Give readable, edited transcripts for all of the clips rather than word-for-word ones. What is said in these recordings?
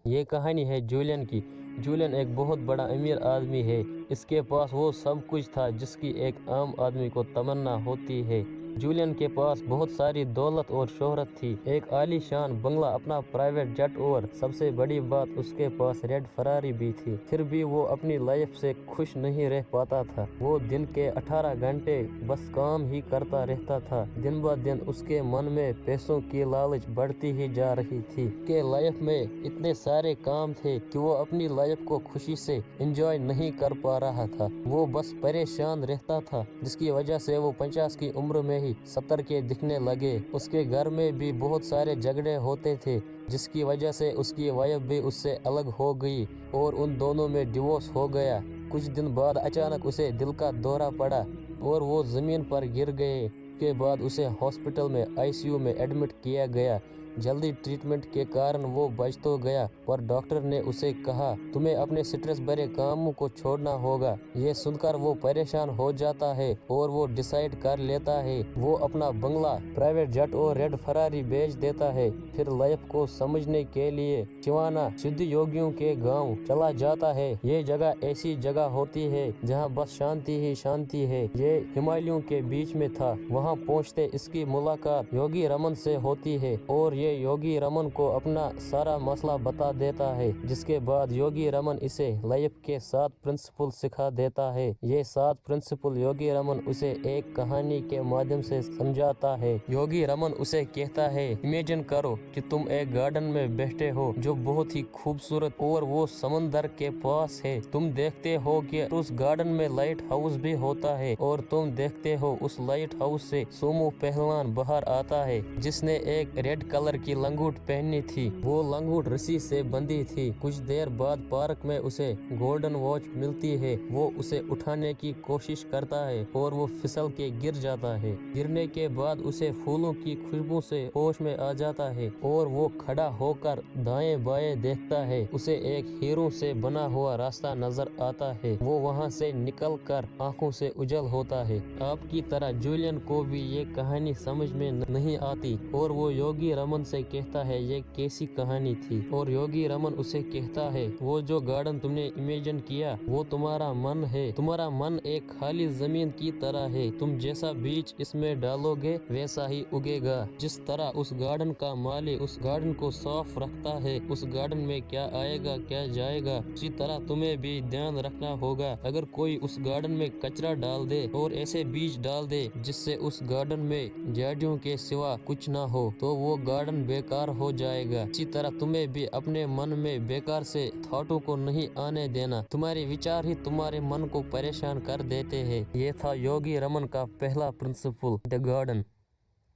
یہ کہانی ہے جولین کی۔ جولین ایک بہت بڑا امیر آدمی ہے۔ اس کے پاس وہ سب کچھ تھا جس کی ایک عام آدمی کو تمنا ہوتی ہے۔ جولین کے پاس بہت ساری دولت اور شہرت تھی، ایک عالی شان بنگلہ، اپنا پرائیویٹ جٹ اور سب سے بڑی بات اس کے پاس ریڈ فراری بھی تھی۔ پھر بھی وہ اپنی لائف سے خوش نہیں رہ پاتا تھا۔ وہ دن کے 18 گھنٹے بس کام ہی کرتا رہتا تھا۔ دن بہ دن اس کے من میں پیسوں کی لالچ بڑھتی ہی جا رہی تھی کہ لائف میں اتنے سارے کام تھے کہ وہ اپنی لائف کو خوشی سے انجوائے نہیں کر پا رہا تھا۔ وہ بس پریشان رہتا تھا، جس کی وجہ سے وہ 50 کی عمر میں 70 کے دکھنے لگے۔ اس کے گھر میں بھی بہت سارے جھگڑے ہوتے تھے، جس کی وجہ سے اس کی وائف بھی اس سے الگ ہو گئی اور ان دونوں میں ڈیورس ہو گیا۔ کچھ دن بعد اچانک اسے دل کا دورہ پڑا اور وہ زمین پر گر گئے۔ کے بعد اسے ہاسپٹل میں ICU میں ایڈمٹ کیا گیا۔ جلدی ٹریٹمنٹ کے کارن وہ بچ تو گیا، پر ڈاکٹر نے اسے کہا تمہیں اپنے سٹریس بھرے کاموں کو چھوڑنا ہوگا۔ یہ سن کر وہ پریشان ہو جاتا ہے اور وہ ڈیسائیڈ کر لیتا ہے وہ اپنا بنگلہ، پرائیویٹ جٹ اور ریڈ فراری بیچ دیتا ہے۔ پھر لائف کو سمجھنے کے لیے چوانا سدھ یوگیوں کے گاؤں چلا جاتا ہے۔ یہ جگہ ایسی جگہ ہوتی ہے جہاں بس شانتی ہی شانتی ہے۔ یہ ہمالیوں کے بیچ میں تھا۔ وہاں پہنچتے اس کی ملاقات یوگی رمن سے ہوتی ہے اور یہ یوگی رمن کو اپنا سارا مسئلہ بتا دیتا ہے، جس کے بعد یوگی رمن اسے لائف کے 7 پرنسپل سکھا دیتا ہے۔ یہ 7 پرنسپل یوگی رمن اسے ایک کہانی کے مادھیم سے سمجھاتا ہے۔ یوگی رمن اسے کہتا ہے امیجن کرو کہ تم ایک گارڈن میں بیٹھے ہو جو بہت ہی خوبصورت اور وہ سمندر کے پاس ہے۔ تم دیکھتے ہو کہ اس گارڈن میں لائٹ ہاؤس بھی ہوتا ہے اور تم دیکھتے ہو اس لائٹ ہاؤس سے سومو پہلوان باہر آتا ہے جس نے ایک ریڈ کلر کی لنگوٹ پہنی تھی۔ وہ لنگوٹ رسی سے بندھی تھی۔ کچھ دیر بعد پارک میں اسے گولڈن واچ ملتی ہے۔ وہ اسے اٹھانے کی کوشش کرتا ہے اور وہ پھسل کے گر جاتا ہے۔ گرنے کے بعد اسے پھولوں کی خوشبو سے ہوش میں آ جاتا ہے اور وہ کھڑا ہو کر دائیں بائیں دیکھتا ہے۔ اسے ایک ہیروں سے بنا ہوا راستہ نظر آتا ہے۔ وہ وہاں سے نکل کر آنکھوں سے اجل ہوتا ہے۔ آپ کی طرح جولین کو بھی یہ کہانی سمجھ میں نہیں آتی اور وہ یوگی رمن سے کہتا ہے یہ کیسی کہانی تھی، اور یوگی رمن اسے کہتا ہے وہ جو گارڈن تم نے امیجن کیا وہ تمہارا من ہے۔ تمہارا من ایک خالی زمین کی طرح ہے، تم جیسا بیج اس میں ڈالو گے ویسا ہی اگے گا۔ جس طرح اس گارڈن کا مالی اس گارڈن کو صاف رکھتا ہے، اس گارڈن میں کیا آئے گا کیا جائے گا، اسی طرح تمہیں بھی دھیان رکھنا ہوگا۔ اگر کوئی اس گارڈن میں کچرا ڈال دے اور ایسے بیج ڈال دے جس سے اس گارڈن میں جھاڑیوں کے سوا کچھ نہ ہو تو وہ گارڈن بیکار ہو جائے گا۔ اسی طرح تمہیں بھی اپنے من میں بیکار سے تھاٹوں کو نہیں آنے دینا۔ تمہارے وچار ہی تمہارے من کو پریشان کر دیتے ہیں۔ یہ تھا یوگی رمن کا پہلا پرنسپل، دی گارڈن۔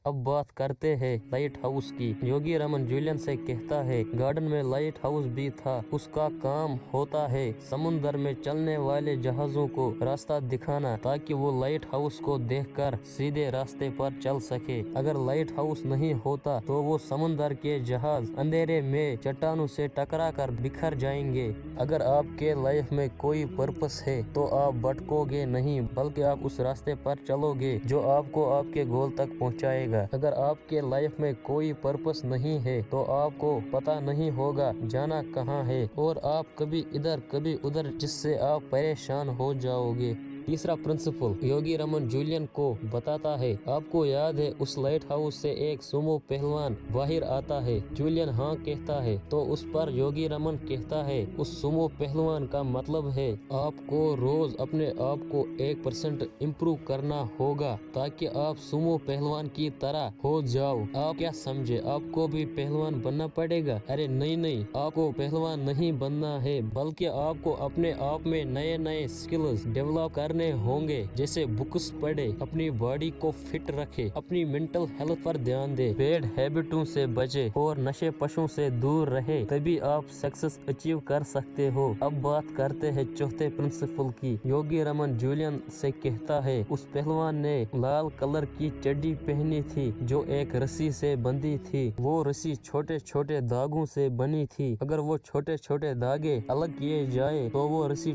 اب بات کرتے ہیں لائٹ ہاؤس کی۔ یوگی رمن جولین سے کہتا ہے گارڈن میں لائٹ ہاؤس بھی تھا، اس کا کام ہوتا ہے سمندر میں چلنے والے جہازوں کو راستہ دکھانا تاکہ وہ لائٹ ہاؤس کو دیکھ کر سیدھے راستے پر چل سکے۔ اگر لائٹ ہاؤس نہیں ہوتا تو وہ سمندر کے جہاز اندھیرے میں چٹانوں سے ٹکرا کر بکھر جائیں گے۔ اگر آپ کے لائف میں کوئی پرپس ہے تو آپ بھٹکو گے نہیں بلکہ آپ اس راستے پر چلو گے جو آپ کو آپ کے گول تک پہنچائے گا۔ اگر آپ کے لائف میں کوئی پرپس نہیں ہے تو آپ کو پتہ نہیں ہوگا جانا کہاں ہے اور آپ کبھی ادھر کبھی ادھر، جس سے آپ پریشان ہو جاؤ گے۔ تیسرا پرنسپل یوگی رمن جولین کو بتاتا ہے آپ کو یاد ہے اس لائٹ ہاؤس سے ایک سومو پہلوان باہر آتا ہے؟ جولین ہاں کہتا ہے تو اس پر یوگی رمن کہتا ہے اس سومو پہلوان کا مطلب ہے آپ کو روز اپنے آپ کو 1% امپروو کرنا ہوگا تاکہ آپ سومو پہلوان کی طرح ہو جاؤ۔ آپ کیا سمجھے آپ کو بھی پہلوان بننا پڑے گا؟ ارے نہیں، آپ کو پہلوان نہیں بننا ہے بلکہ آپ کو اپنے آپ میں نئے نئے سکلز ڈیولپ کرنے ہوں گے، جیسے بکس پڑھے، اپنی باڈی کو فٹ رکھے، اپنی منٹل ہیلتھ پر دھیان دے، بیڈ ہیبٹوں سے بچے اور نشے پشوں سے دور رہے، تبھی آپ سکسیس اچیو کر سکتے ہو۔ اب بات کرتے ہیں چوتھے پرنسپل کی۔ یوگی رمن جولین سے کہتا ہے اس پہلوان نے لال کلر کی چڈی پہنی تھی جو ایک رسی سے بندھی تھی۔ وہ رسی چھوٹے چھوٹے دھاگوں سے بنی تھی، اگر وہ چھوٹے چھوٹے دھاگے الگ کیے جائے تو وہ رسی